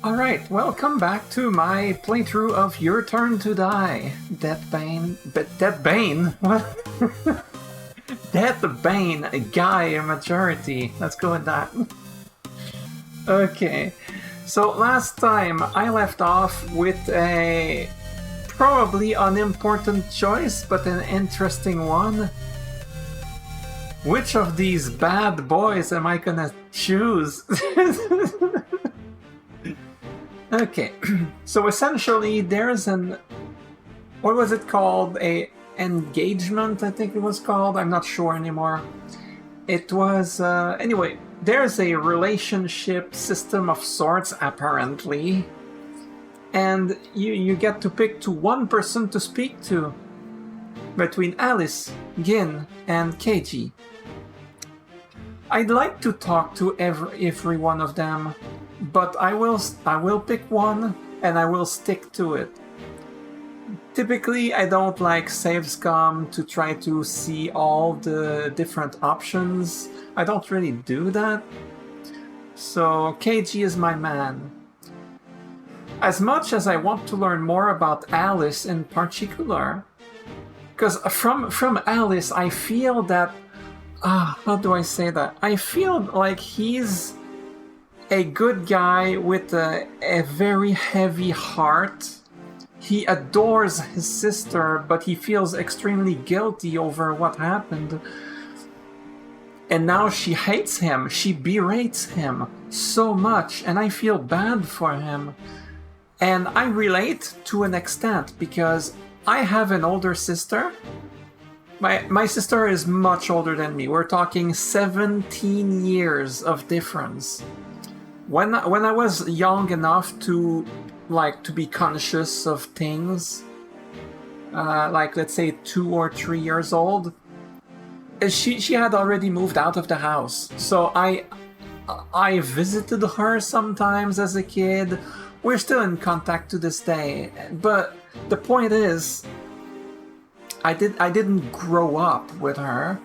Alright, welcome back to my playthrough of Your Turn to Die. Deathbane... Deathbane? What? Deathbane, a guy, a majority. Let's go with that. Okay, so last time I left off with a probably unimportant choice, but an interesting one. Which of these bad boys am I gonna choose? Okay, so essentially there's an... what was it called? A engagement, I think it was called? I'm not sure anymore. It was... anyway, there's a relationship system of sorts, apparently. And you get to pick to one person to speak to. Between Alice, Gin, and Keiji. I'd like to talk to every one of them. But I will pick one, and I will stick to it. Typically, I don't like save scum to try to see all the different options. I don't really do that. So Keiji is my man. As much as I want to learn more about Alice in particular, because from Alice I feel that... how do I say that? I feel like he's a good guy with a very heavy heart. He adores his sister, but he feels extremely guilty over what happened. And now she hates him. She berates him so much, and I feel bad for him. And I relate to an extent, because I have an older sister. My sister is much older than me. We're talking 17 years of difference. When I was young enough to be conscious of things, like let's say 2 or 3 years old, she had already moved out of the house. So I visited her sometimes as a kid. We're still in contact to this day. But the point is, I didn't grow up with her.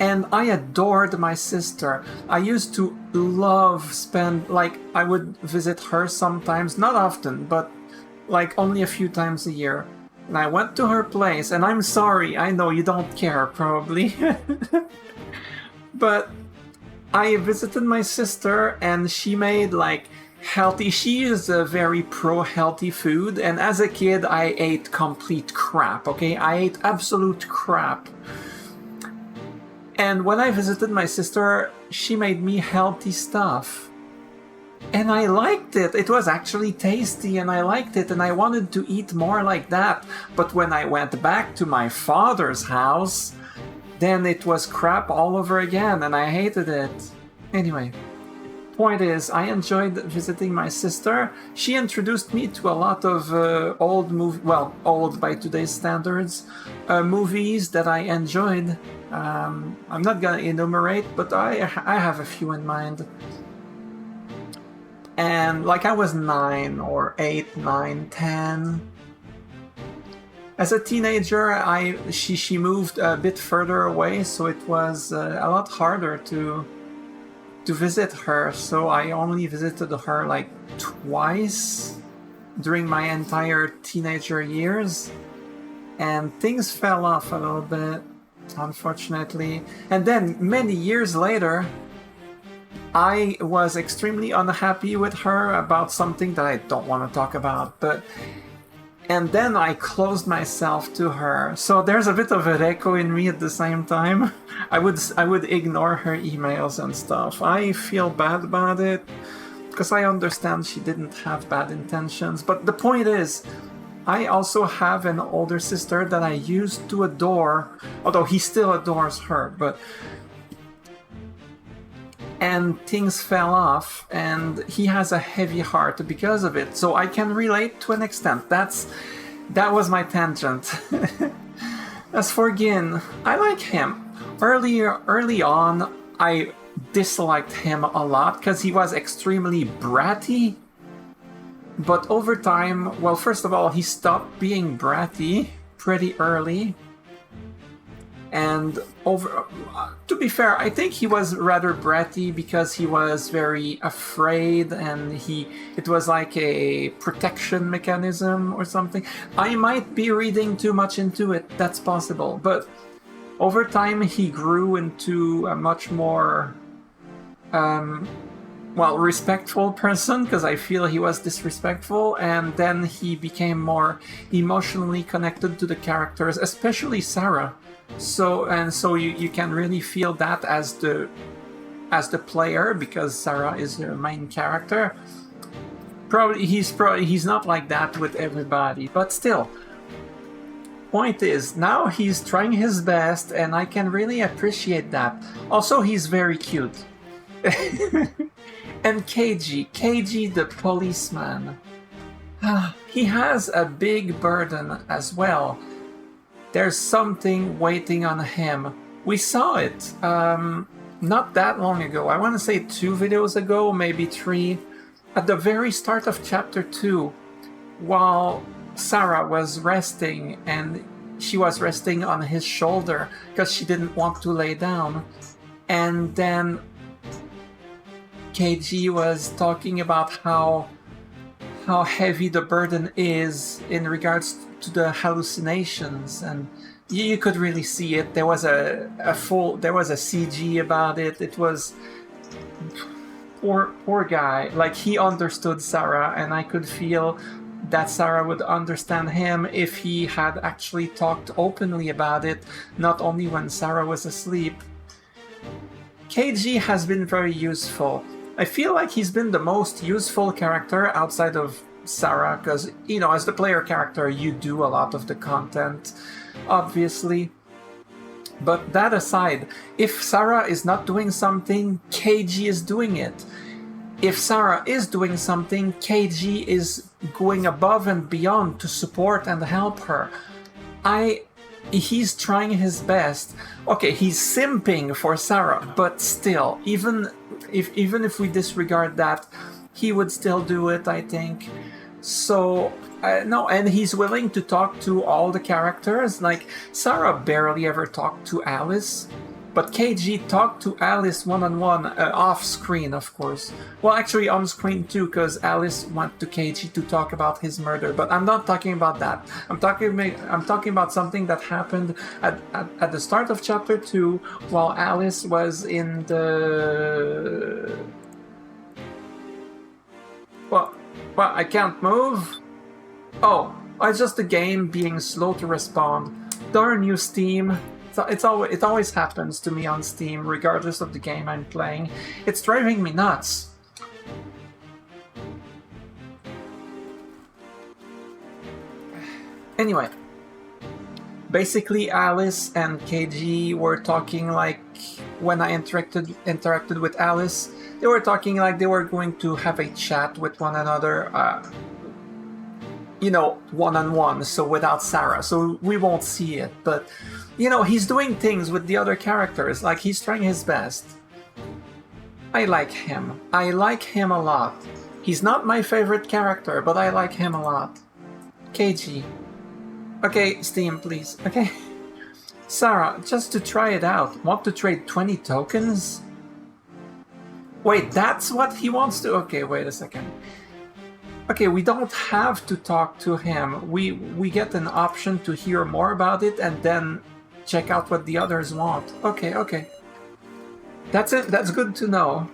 And I adored my sister. I used to love I would visit her sometimes, not often, but only a few times a year. And I went to her place, and I'm sorry, I know you don't care, probably. But I visited my sister, and she made healthy... she is a very pro-healthy food, and as a kid I ate complete crap, okay? I ate absolute crap. And when I visited my sister, she made me healthy stuff. And I liked it. It was actually tasty, and I liked it, and I wanted to eat more like that. But when I went back to my father's house, then it was crap all over again, and I hated it. Anyway, point is, I enjoyed visiting my sister. She introduced me to a lot of old by today's standards, movies that I enjoyed. I'm not gonna enumerate, but I have a few in mind. And I was 9 or 8, 9, 10. As a teenager, she moved a bit further away, so it was a lot harder to visit her. So I only visited her twice during my entire teenager years, and things fell off a little bit, unfortunately. And then many years later, I was extremely unhappy with her about something that I don't want to talk about, and then I closed myself to her. So there's a bit of an echo in me at the same time. I would ignore her emails and stuff. I feel bad about it, because I understand she didn't have bad intentions. But the point is, I also have an older sister that I used to adore, although he still adores her, and things fell off, and he has a heavy heart because of it. So I can relate to an extent. That was my tangent. As for Gin, I like him. Early on, I disliked him a lot because he was extremely bratty. But over time, well, first of all, he stopped being bratty pretty early. And to be fair, I think he was rather bratty because he was very afraid, and it was like a protection mechanism or something. I might be reading too much into it, that's possible, but over time he grew into a much more respectful person, because I feel he was disrespectful, and then he became more emotionally connected to the characters, especially Sarah. So you can really feel that as the player, because Sarah is the main character. He's not like that with everybody, but still. Point is, now he's trying his best, and I can really appreciate that. Also, he's very cute. And KG the policeman. He has a big burden as well. There's something waiting on him. We saw it not that long ago. I want to say 2 videos ago, maybe 3. At the very start of chapter 2, while Sarah was resting, and she was resting on his shoulder because she didn't want to lay down. And then KG was talking about how heavy the burden is in regards to the hallucinations, and you could really see it. There was a CG about it. It was poor guy. Like, he understood Sarah, and I could feel that Sarah would understand him if he had actually talked openly about it, not only when Sarah was asleep. KG has been very useful. I feel like he's been the most useful character outside of Sarah, because, you know, as the player character, you do a lot of the content, obviously. But that aside, if Sarah is not doing something, KG is doing it. If Sarah is doing something, KG is going above and beyond to support and help her. He's trying his best. Okay, he's simping for Sarah, but still, even if we disregard that, he would still do it, I think. So, no, and he's willing to talk to all the characters. Like, Sarah barely ever talked to Alice, but KG talked to Alice one-on-one, off-screen, of course. Well, actually on-screen too, because Alice went to KG to talk about his murder, but I'm not talking about that. I'm talking about something that happened at the start of chapter 2, while Alice was in the... Well, I can't move? Oh, it's just the game being slow to respond. Darn you, Steam. It always happens to me on Steam, regardless of the game I'm playing. It's driving me nuts. Anyway, basically Alice and KG were talking like, when I interacted with Alice, they were talking like they were going to have a chat with one another, you know, one-on-one, so without Sarah, so we won't see it, but... You know, he's doing things with the other characters, like he's trying his best. I like him. I like him a lot. He's not my favorite character, but I like him a lot. KG. Okay, Steam, please. Okay. Sarah, just to try it out, want to trade 20 tokens? Wait, that's what he wants to... Okay, wait a second. Okay, we don't have to talk to him. We get an option to hear more about it and then check out what the others want. Okay. That's it. That's good to know.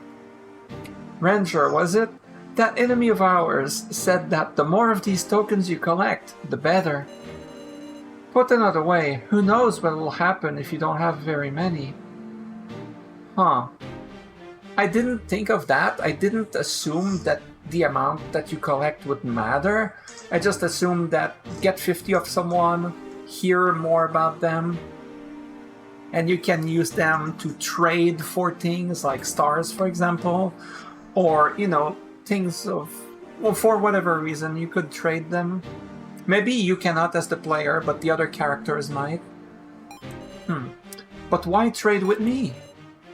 Ranger, was it? That enemy of ours said that the more of these tokens you collect, the better. Put another way, who knows what will happen if you don't have very many? Huh. I didn't think of that. I didn't assume that the amount that you collect would matter. I just assumed that get 50 of someone, hear more about them, and you can use them to trade for things like stars, for example, or, you know, things of... Well, for whatever reason, you could trade them. Maybe you cannot as the player, but the other characters might. But why trade with me?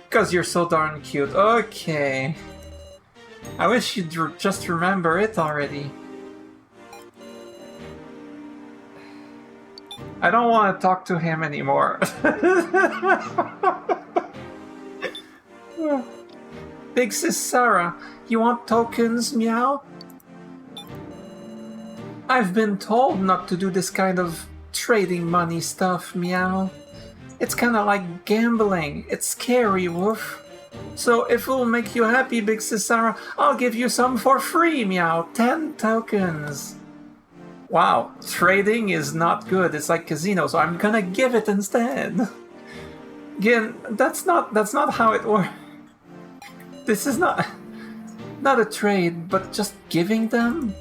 Because you're so darn cute. Okay. I wish you'd just remember it already. I don't want to talk to him anymore. Big Sis Sarah, you want tokens, meow? I've been told not to do this kind of trading money stuff, meow. It's kinda like gambling. It's scary, woof. So if it'll make you happy, Big Sis Sarah, I'll give you some for free, meow. 10 tokens. Wow, trading is not good. It's like casino, so I'm gonna give it instead. Again, that's not how it works. This is not a trade, but just giving them?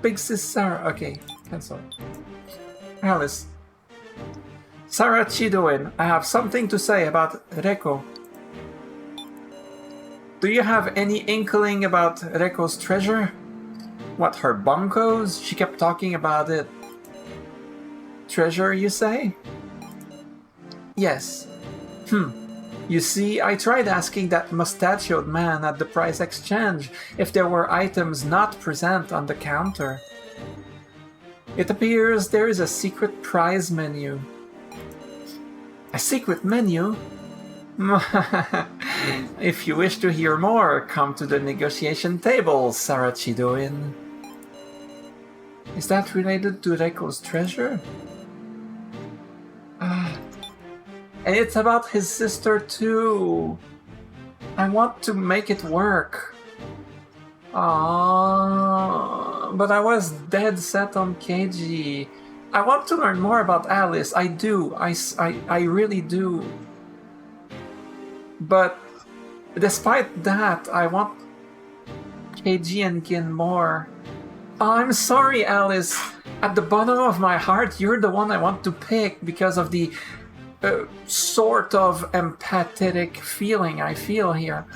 Big Sis Sarah. Okay, cancel. Alice. Sarah Chidoin, I have something to say about Reko. Do you have any inkling about Reko's treasure? What, her bunkos? She kept talking about it. Treasure, you say? Yes. You see, I tried asking that mustachioed man at the price exchange if there were items not present on the counter. It appears there is a secret prize menu. A secret menu? If you wish to hear more, come to the negotiation table, Sarah Chidoin. Is that related to Reko's treasure? And it's about his sister too. I want to make it work. But I was dead set on KG. I want to learn more about Alice. I do. I really do. But despite that, I want KG and Gin more. I'm sorry, Alice. At the bottom of my heart, you're the one I want to pick because of the sort of empathetic feeling I feel here.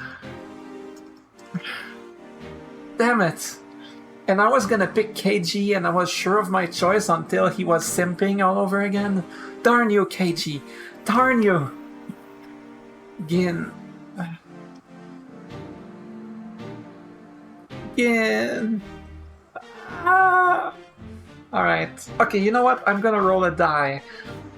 Damn it. And I was gonna pick KG and I was sure of my choice until he was simping all over again. Darn you, KG. Darn you. Gin. Gin. Alright. Okay, you know what? I'm gonna roll a die.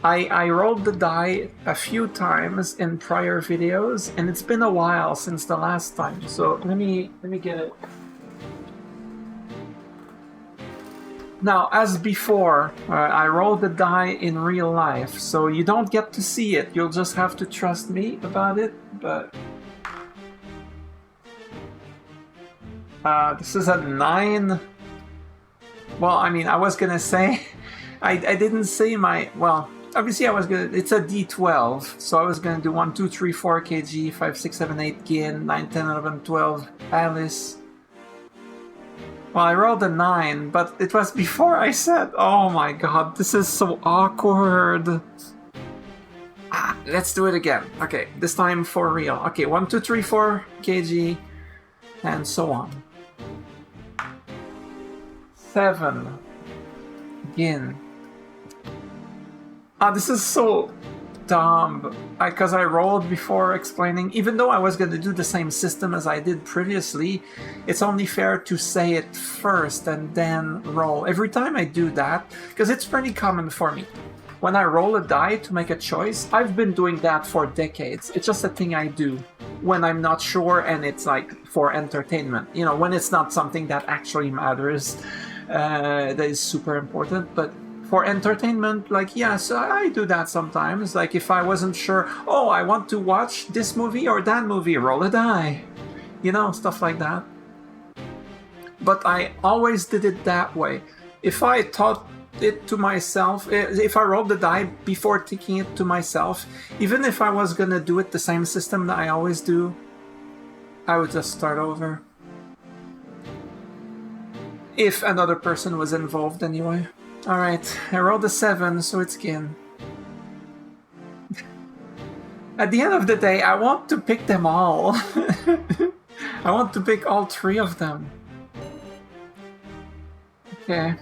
I rolled the die a few times in prior videos, and it's been a while since the last time. So let me get it. Now, as before, I rolled the die in real life, so you don't get to see it. You'll just have to trust me about it. But this is a 9. Well, I mean, I was gonna say I didn't say my well. Obviously, I was gonna. It's a D12, so I was gonna do 1, 2, 3, 4 KG, 5, 6, 7, 8 Gin, 9, 10, 11, 12 Alice. Well, I rolled a 9, but it was before I said, "Oh my god, this is so awkward." Let's do it again. Okay, this time for real. Okay, 1, 2, 3, 4 KG, and so on. 7 Gin. This is so dumb, because I rolled before explaining. Even though I was going to do the same system as I did previously, it's only fair to say it first and then roll. Every time I do that, because it's pretty common for me. When I roll a die to make a choice, I've been doing that for decades. It's just a thing I do when I'm not sure and it's like for entertainment. You know, when it's not something that actually matters, that is super important, but for entertainment, like, yes, I do that sometimes. Like, if I wasn't sure, oh, I want to watch this movie or that movie, roll a die. You know, stuff like that. But I always did it that way. If I taught it to myself, if I rolled the die before taking it to myself, even if I was gonna do it the same system that I always do, I would just start over. If another person was involved, anyway. Alright, I rolled a 7, so it's Gin. At the end of the day, I want to pick them all. I want to pick all 3 of them. Okay.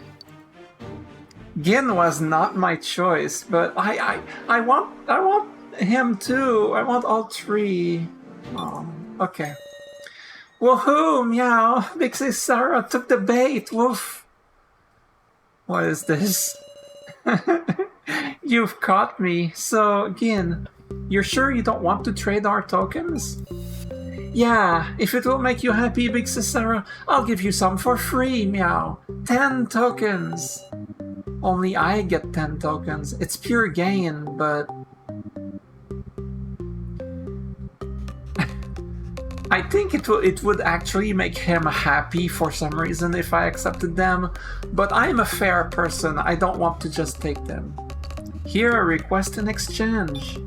Gin was not my choice, but I want him too. I want all 3. Oh, okay. Woohoo, meow! Big Sis Sarah took the bait, woof! What is this? You've caught me. So, Gin, you're sure you don't want to trade our tokens? Yeah, if it will make you happy, Big Sister, I'll give you some for free, meow. 10 tokens. Only I get 10 tokens. It's pure gain, but... I think it would actually make him happy for some reason if I accepted them, but I'm a fair person. I don't want to just take them. Here, a request in exchange.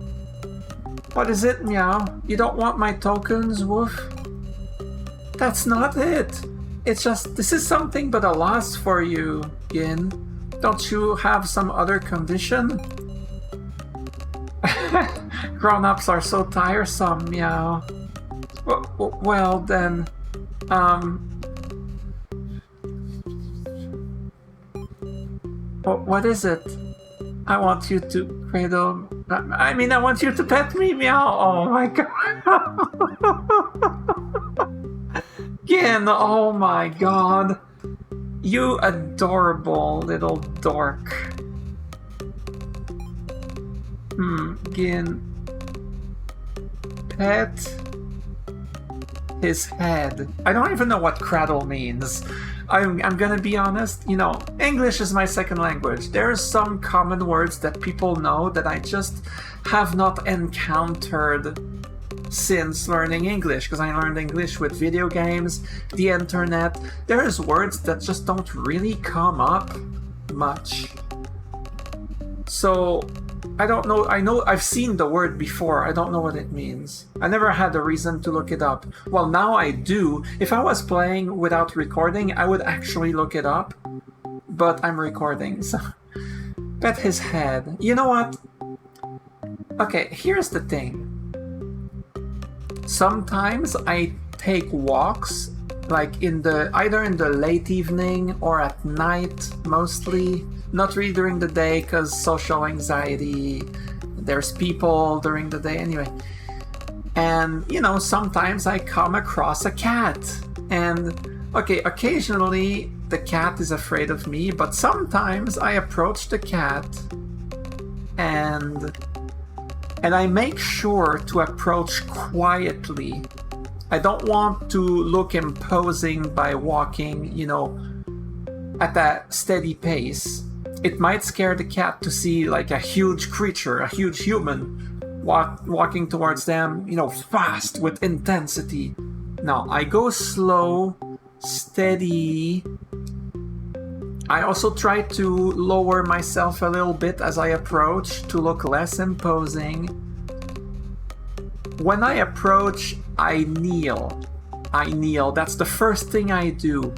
What is it, meow? You don't want my tokens, woof? That's not it. It's just, this is something but a loss for you, Gin. Don't you have some other condition? Grown-ups are so tiresome, meow. Well then, what is it? I want you to cradle... I mean, I want you to pet me, meow! Oh my god! Gin, oh my god! You adorable little dork. Gin... Pet... his head. I don't even know what cradle means. I'm gonna be honest, you know, English is my second language. There are some common words that people know that I just have not encountered since learning English, because I learned English with video games, the internet. There's words that just don't really come up much. So, I don't know. I know I've seen the word before. I don't know what it means. I never had a reason to look it up. Well, now I do. If I was playing without recording, I would actually look it up. But I'm recording, so... Pet his head. You know what? Okay, here's the thing. Sometimes I take walks, like either in the late evening or at night, mostly. Not really during the day, because social anxiety, there's people during the day anyway. And, you know, sometimes I come across a cat. And, okay, occasionally the cat is afraid of me, but sometimes I approach the cat and I make sure to approach quietly. I don't want to look imposing by walking, you know, at a steady pace. It might scare the cat to see like a huge creature, a huge human, walking towards them, you know, fast with intensity. Now, I go slow, steady. I also try to lower myself a little bit as I approach to look less imposing. When I approach, I kneel. That's the first thing I do.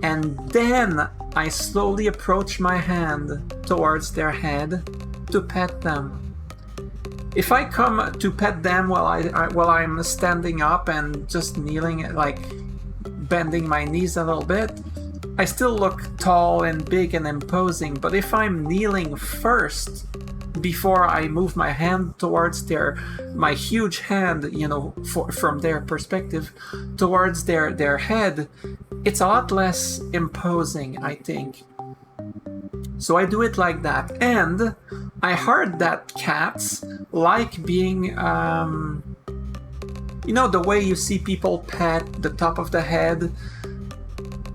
And then I slowly approach my hand towards their head to pet them. If I come to pet them while I'm standing up and just kneeling, like bending my knees a little bit, I still look tall and big and imposing. But if I'm kneeling first, before I move my hand towards my huge hand, you know, from their perspective, towards their head, it's a lot less imposing, I think. So I do it like that. And I heard that cats like being, you know, the way you see people pet the top of the head.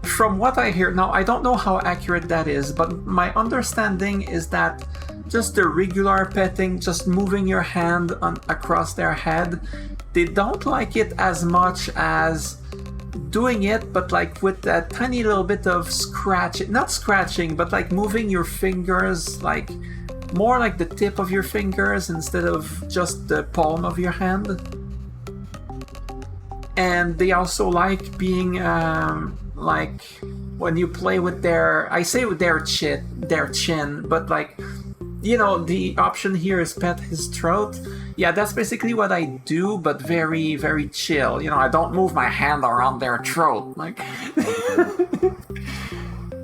From what I hear, now I don't know how accurate that is, but my understanding is that just the regular petting, just moving your hand across their head, they don't like it as much as doing it, but like with a tiny little bit of not scratching, but like moving your fingers, like more like the tip of your fingers instead of just the palm of your hand. And they also like being like when you play with I say with their chin, but like, you know, the option here is pet his throat. Yeah, that's basically what I do, but very, very chill. You know, I don't move my hand around their throat. Like,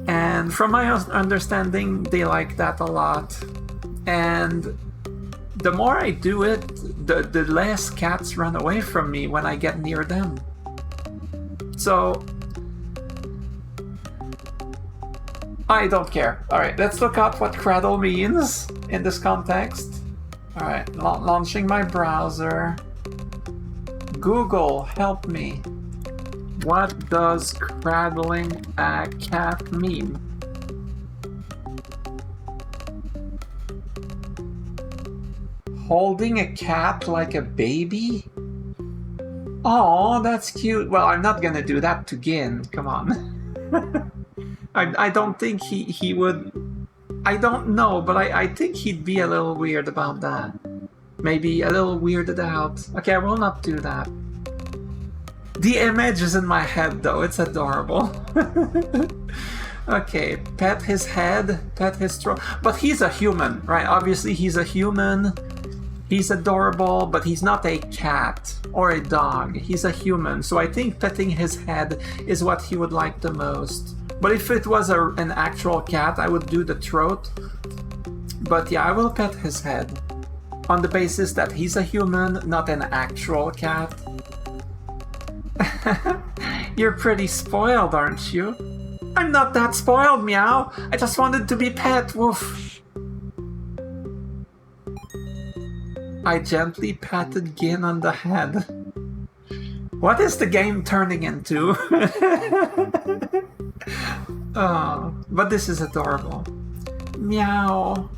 and from my understanding, they like that a lot. And the more I do it, the less cats run away from me when I get near them. So, I don't care. Alright, let's look up what cradle means in this context. Alright, launching my browser. Google, help me. What does cradling a cat mean? Holding a cat like a baby? Oh, that's cute. Well, I'm not gonna do that to Gin. Come on. I don't think he would... I don't know, but I think he'd be a little weird about that. Maybe a little weirded out. Okay, I will not do that. The image is in my head, though. It's adorable. Okay, pet his head, pet his throat. But he's a human, right? Obviously, he's a human. He's adorable, but he's not a cat or a dog. He's a human. So I think petting his head is what he would like the most. But if it was an actual cat, I would do the throat. But yeah, I will pet his head. On the basis that he's a human, not an actual cat. You're pretty spoiled, aren't you? I'm not that spoiled, meow. I just wanted to be pet, woof. I gently patted Gin on the head. What is the game turning into? Oh, but this is adorable. Meow.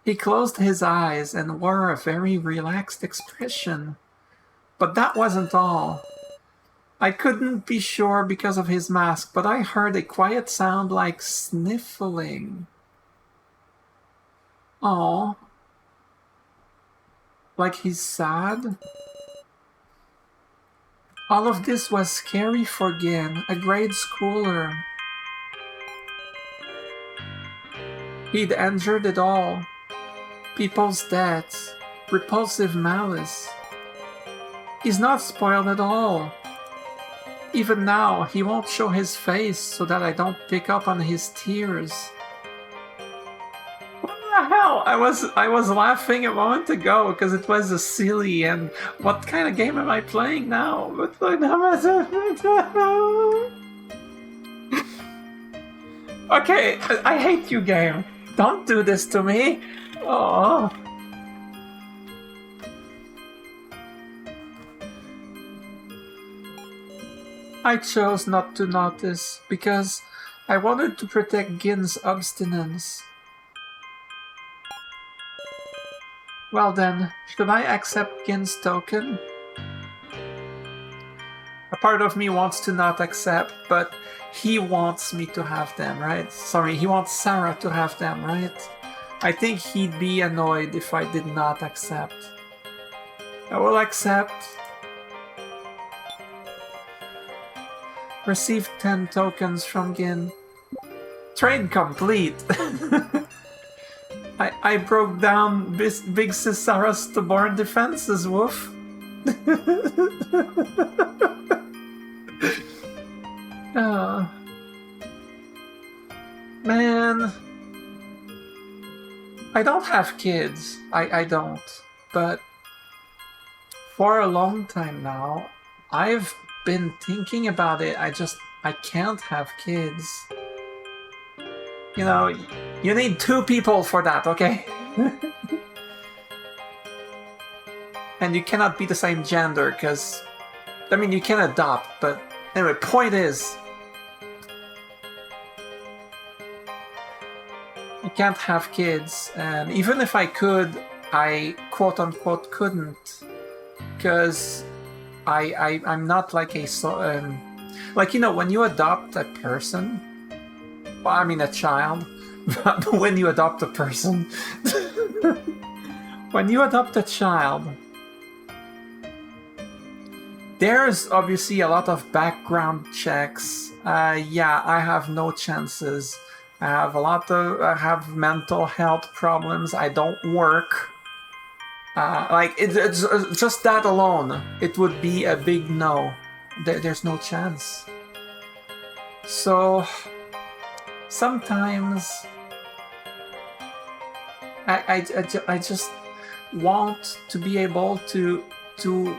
He closed his eyes and wore a very relaxed expression. But that wasn't all. I couldn't be sure because of his mask, but I heard a quiet sound like sniffling. Aww. Like he's sad? All of this was scary for Gin, a grade schooler. He'd endured it all. People's deaths, repulsive malice. He's not spoiled at all. Even now, he won't show his face so that I don't pick up on his tears. What the hell? I was laughing a moment ago because it was a silly and what kind of game am I playing now? Okay, I hate you, game. Don't do this to me. Oh. I chose not to notice because I wanted to protect Gin's abstinence. Well then, should I accept Gin's token? A part of me wants to not accept, but he wants me to have them, right? Sorry, he wants Sarah to have them, right? I think he'd be annoyed if I did not accept. I will accept. Received 10 tokens from Gin. Trade complete! I broke down Big Sis Sarah's stubborn defenses, woof. Oh. Man. I don't have kids. I don't. But for a long time now, I've been thinking about it. I can't have kids. You know, you need 2 people for that, okay? And you cannot be the same gender, because... I mean, you can adopt, but... Anyway, point is... I can't have kids, and even if I could, I quote-unquote couldn't. Because... I'm not like a... like, you know, when you adopt a person... Well, I mean a child. But when you adopt a person... when you adopt a child... There's obviously a lot of background checks. Yeah, I have no chances. I have mental health problems. I don't work. Like, it's just that alone, it would be a big no. There's no chance. So, sometimes I just want to be able to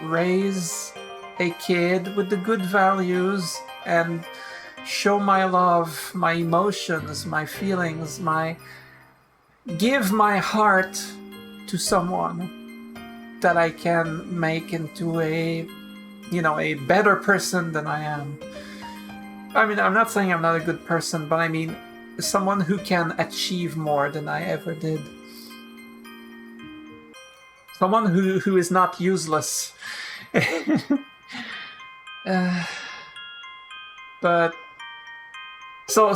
raise a kid with the good values and show my love, my emotions, my feelings, give my heart to someone that I can make into a better person than I am. I mean, I'm not saying I'm not a good person, but I mean someone who can achieve more than I ever did. Someone who is not useless. But so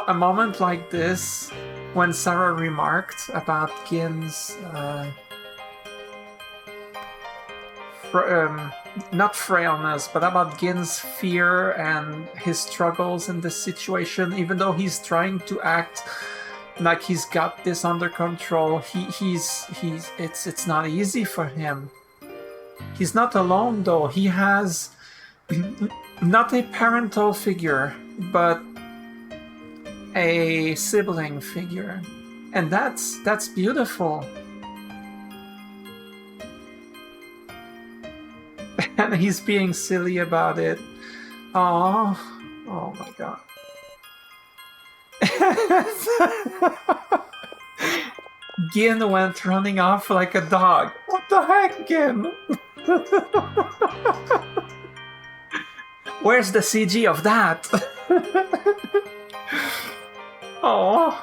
a moment like this, when Sarah remarked about Gin's not frailness, but about Gin's fear and his struggles in this situation, even though he's trying to act like he's got this under control, it's not easy for him. He's not alone though. He has not a parental figure, but a sibling figure, and that's beautiful. And he's being silly about it. Oh my god. Gin went running off like a dog. What the heck, Gin? Where's the CG of that? Oh.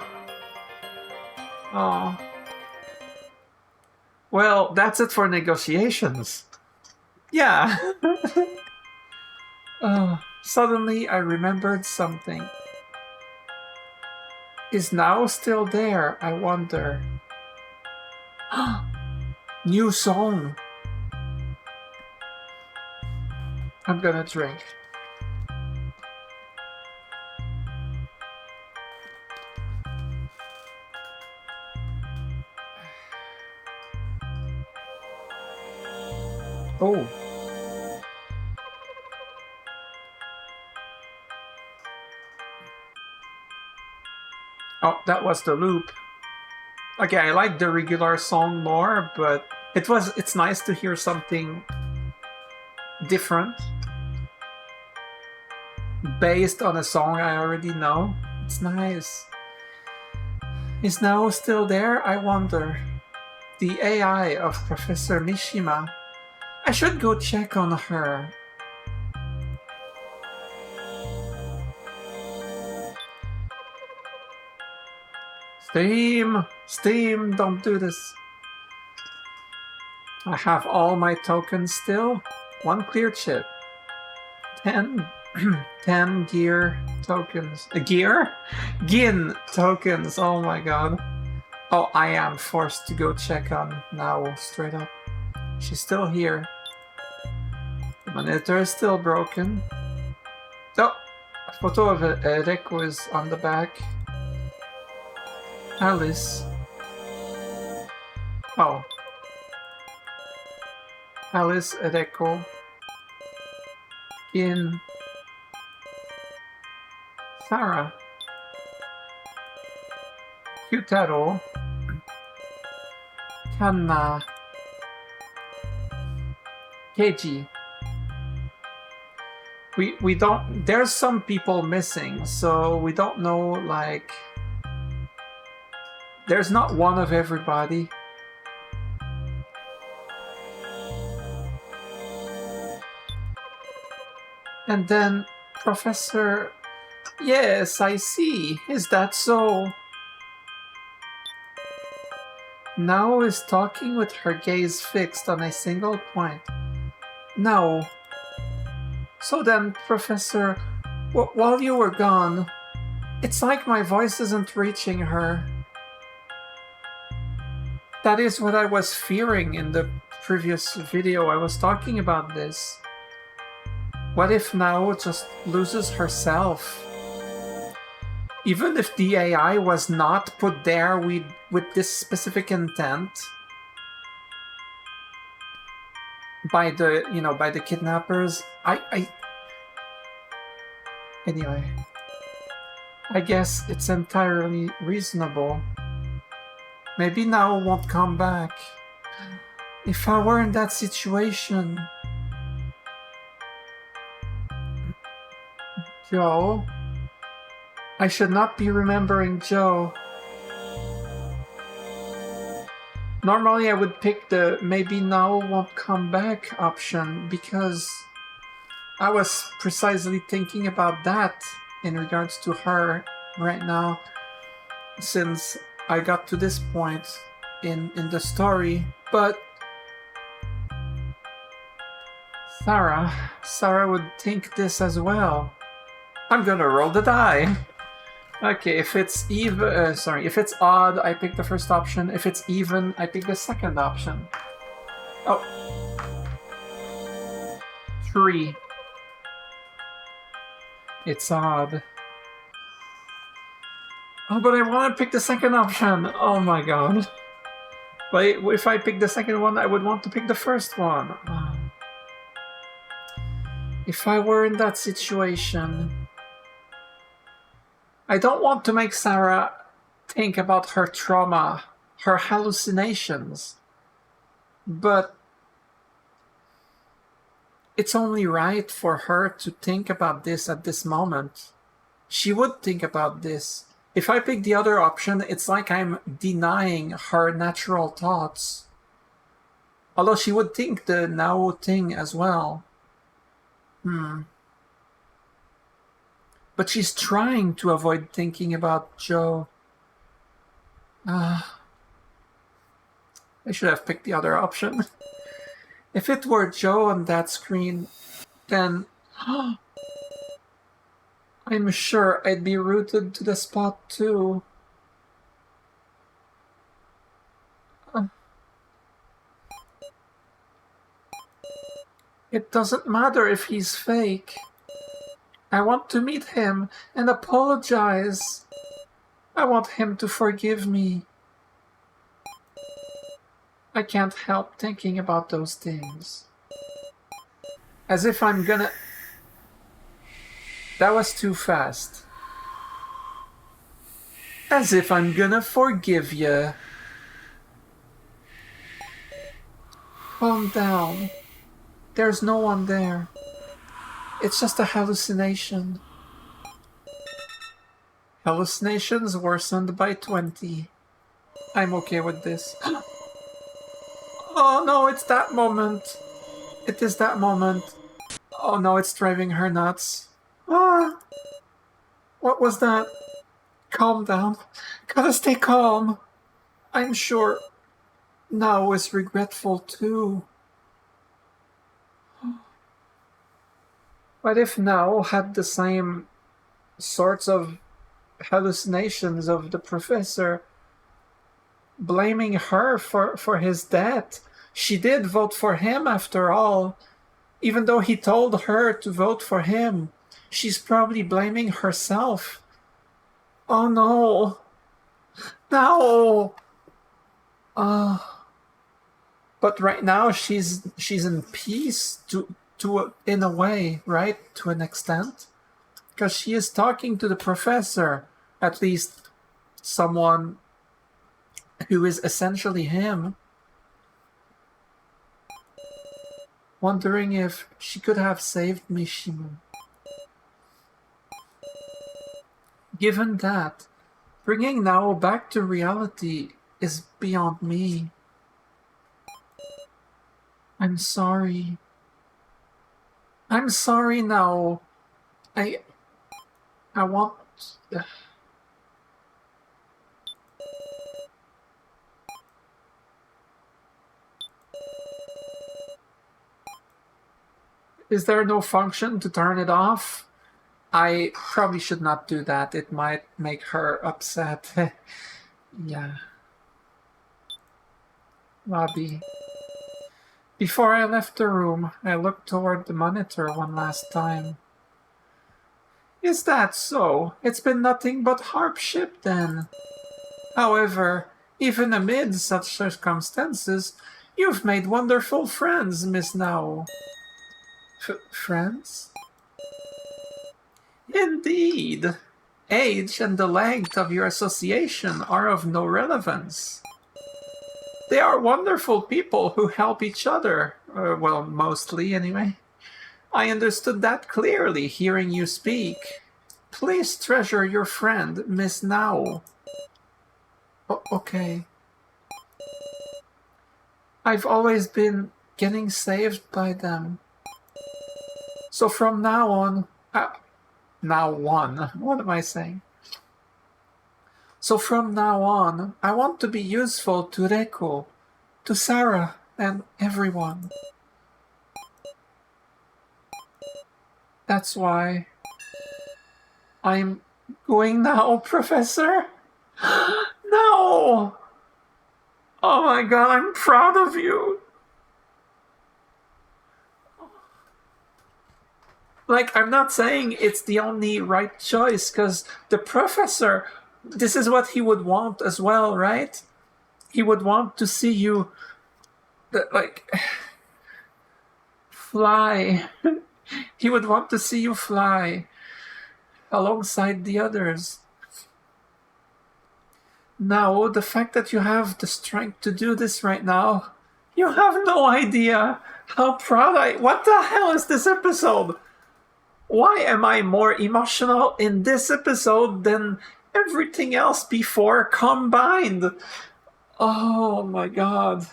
Well, that's it for negotiations. Yeah. Suddenly I remembered something. Is Now still there, I wonder? New song. I'm gonna drink. Oh. Oh, that was the loop. Okay, I like the regular song more, but it's nice to hear something different based on a song I already know. It's nice. Is Now still there, I wonder? The AI of Professor Mishima. I should go check on her. Steam, don't do this. I have all my tokens still. 1 clear chip. 10 gear tokens. Gin tokens, oh my god. Oh, I am forced to go check on Now straight up. She's still here. The monitor is still broken. Oh, a photo of Eric was on the back. Alice. Oh. Alice, Ereko. In. Sarah. Kyutaro. Kanna. Keiji. We don't. There's some people missing, so we don't know, like. There's not one of everybody. And then Professor... Yes, I see. Is that so? Now is talking with her gaze fixed on a single point. No. So then, Professor, while you were gone, it's like my voice isn't reaching her. That is what I was fearing in the previous video. I was talking about this. What if Now just loses herself? Even if the AI was not put there with this specific intent by the kidnappers, anyway, I guess it's entirely reasonable. Maybe Now won't come back. If I were in that situation... Joe, I should not be remembering Joe. Normally I would pick the maybe now won't come back option because I was precisely thinking about that in regards to her right now, since I got to this point in the story. But Sarah would think this as well. I'm gonna roll the die. Okay, if it's if it's odd, I pick the first option. If it's even, I pick the second option. Oh. 3. It's odd. Oh, but I want to pick the second option. Oh my god. But if I pick the second one, I would want to pick the first one. If I were in that situation, I don't want to make Sarah think about her trauma, her hallucinations. But it's only right for her to think about this at this moment. She would think about this. If I pick the other option, it's like I'm denying her natural thoughts. Although she would think the now thing as well. But she's trying to avoid thinking about Joe. I should have picked the other option. If it were Joe on that screen, then I'm sure I'd be rooted to the spot too. It doesn't matter if he's fake. I want to meet him and apologize. I want him to forgive me. I can't help thinking about those things. As if I'm gonna... That was too fast. As if I'm gonna forgive you. Calm down. There's no one there. It's just a hallucination. Hallucinations worsened by 20. I'm okay with this. Oh no, it's that moment. It is that moment. Oh no, it's driving her nuts. What was that? Calm down. Gotta stay calm. I'm sure Now is regretful too. What if Now had the same sorts of hallucinations of the professor, blaming her for his death? She did vote for him after all. Even though he told her to vote for him, she's probably blaming herself. Oh no. No. But right now she's in peace to in a way, right? To an extent. Because she is talking to the professor, at least someone who is essentially him. Wondering if she could have saved Mishima. Given that, bringing Now back to reality is beyond me. I'm sorry. I'm sorry Now. I want... Is there no function to turn it off? I probably should not do that. It might make her upset. Yeah. Lobby. Before I left the room, I looked toward the monitor one last time. Is that so? It's been nothing but hardship then. However, even amid such circumstances, you've made wonderful friends, Miss Now. Friends? Indeed. Age and the length of your association are of no relevance. They are wonderful people who help each other. Well, mostly anyway. I understood that clearly, hearing you speak. Please treasure your friend, Miss Now. Okay. I've always been getting saved by them. So from now on... what am I saying? So from now on, I want to be useful to Reiko, to Sarah, and everyone. That's why I'm going now, Professor. No! Oh my god, I'm proud of you. Like, I'm not saying it's the only right choice, because the professor, this is what he would want as well, right? He would want to see you, like, fly. He would want to see you fly alongside the others. Now, the fact that you have the strength to do this right now, you have no idea how proud I... What the hell is this episode? Why am I more emotional in this episode than everything else before combined? Oh my god.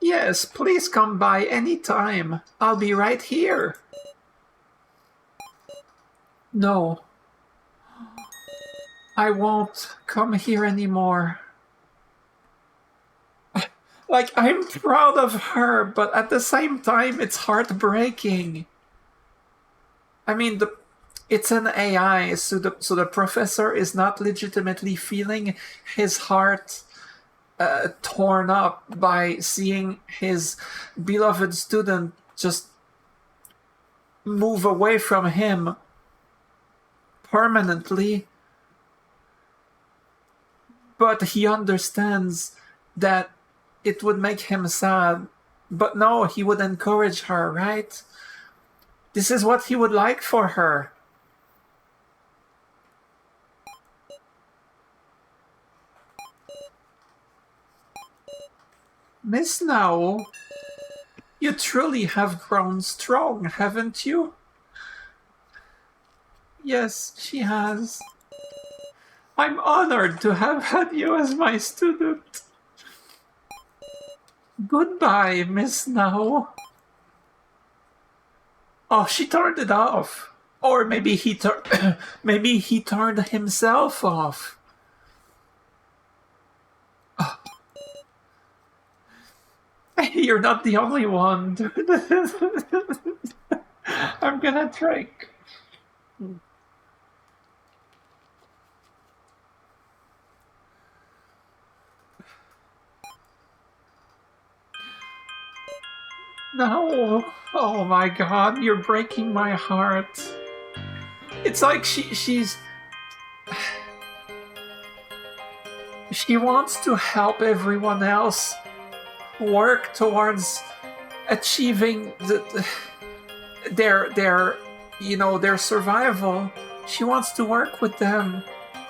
Yes, please come by anytime. I'll be right here. No. I won't come here anymore. Like, I'm proud of her, but at the same time, it's heartbreaking. I mean, it's an AI, so the professor is not legitimately feeling his heart torn up by seeing his beloved student just move away from him permanently. But he understands that it would make him sad. But no, he would encourage her, right? This is what he would like for her. Miss Now, you truly have grown strong, haven't you? Yes, she has. I'm honored to have had you as my student. Goodbye, Miss Now. Oh, she turned it off. Or maybe he maybe he turned himself off. Oh. You're not the only one. I'm gonna drink. No. Oh my god, you're breaking my heart. It's like she's... She wants to help everyone else work towards achieving their survival. She wants to work with them,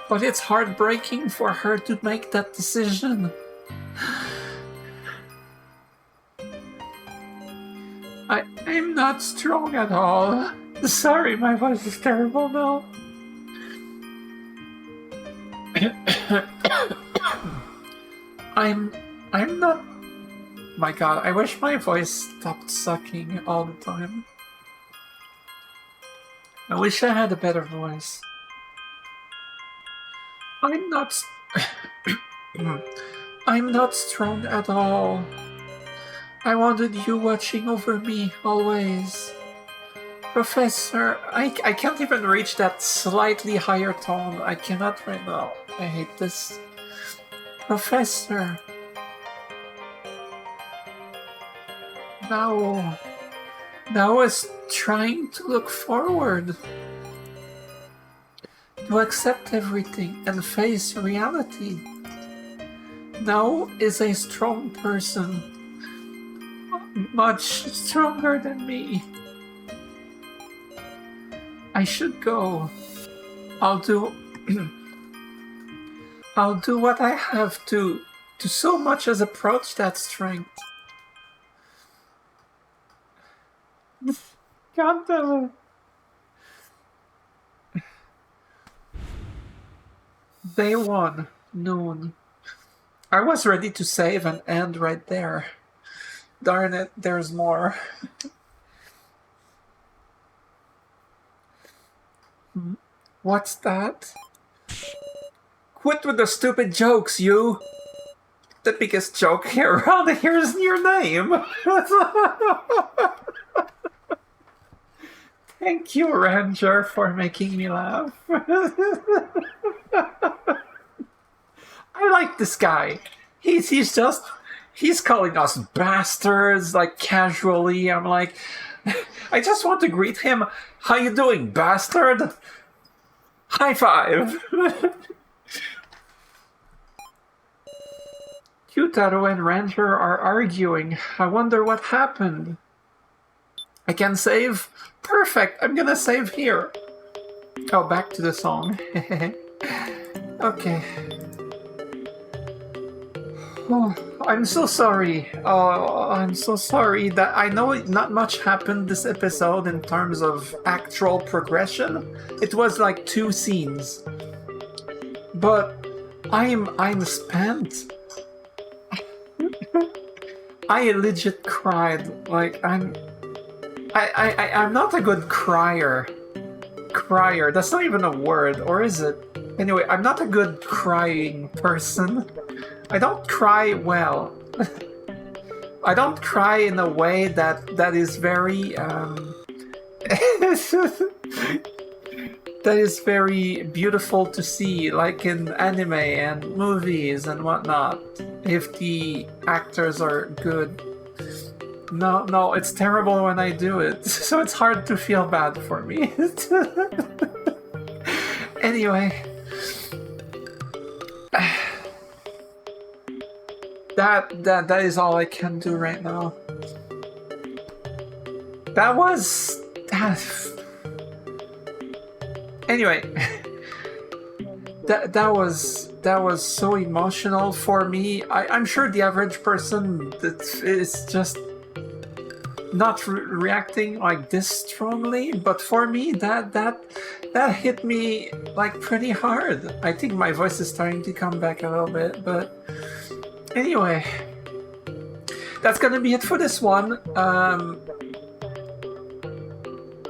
but it's heartbreaking for her to make that decision. I'm not strong at all. Sorry, my voice is terrible now. I'm not... My god, I wish my voice stopped sucking all the time. I wish I had a better voice. I'm not... I'm not strong at all. I wanted you watching over me, always. Professor, I can't even reach that slightly higher tone. I cannot right now. I hate this. Professor. Now is trying to look forward. To accept everything and face reality. Now is a strong person. Much stronger than me. I should go. I'll do what I have to so much as approach that strength. God damn it. Day 1, noon. I was ready to save and end right there. Darn it, there's more. What's that? Quit with the stupid jokes, you! The biggest joke here around here is your name! Thank you, Ranger, for making me laugh. I like this guy. He's calling us bastards, like, casually. I'm like, I just want to greet him. How you doing, bastard? High five. Kyutaro and Ranger are arguing. I wonder what happened. I can save? Perfect, I'm gonna save here. Oh, back to the song. Okay. Oh, I'm so sorry. Oh, I'm so sorry that I know not much happened this episode in terms of actual progression. It was like 2 scenes. But I'm spent. I legit cried. Like I'm not a good crier. Crier. That's not even a word, or is it? Anyway, I'm not a good crying person. I don't cry well. I don't cry in a way that is very that is very beautiful to see, like in anime and movies and whatnot, if the actors are good. No, it's terrible when I do it, so it's hard to feel bad for me. Anyway. That is all I can do right now. That was... Anyway. That was so emotional for me. I'm sure the average person that is just not reacting like this strongly, but for me that hit me like pretty hard. I think my voice is starting to come back a little bit, but anyway, that's gonna be it for this one.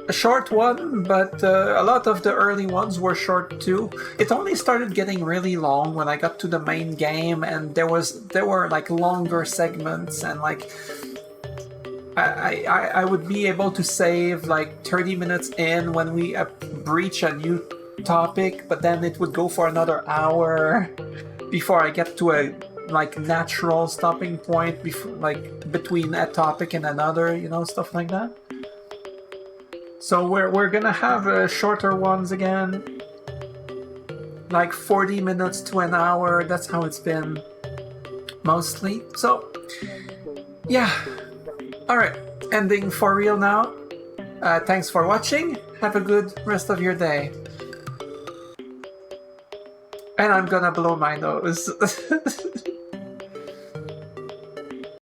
A short one, but a lot of the early ones were short too. It only started getting really long when I got to the main game, and there were like longer segments, and like I would be able to save like 30 minutes in when we breach a new topic, but then it would go for another hour before I get to a like natural stopping point before, like between a topic and another, you know, stuff like that. So we're gonna have shorter ones again, like 40 minutes to an hour. That's how it's been mostly. So yeah, all right, ending for real now. Thanks for watching. Have a good rest of your day. And I'm gonna blow my nose.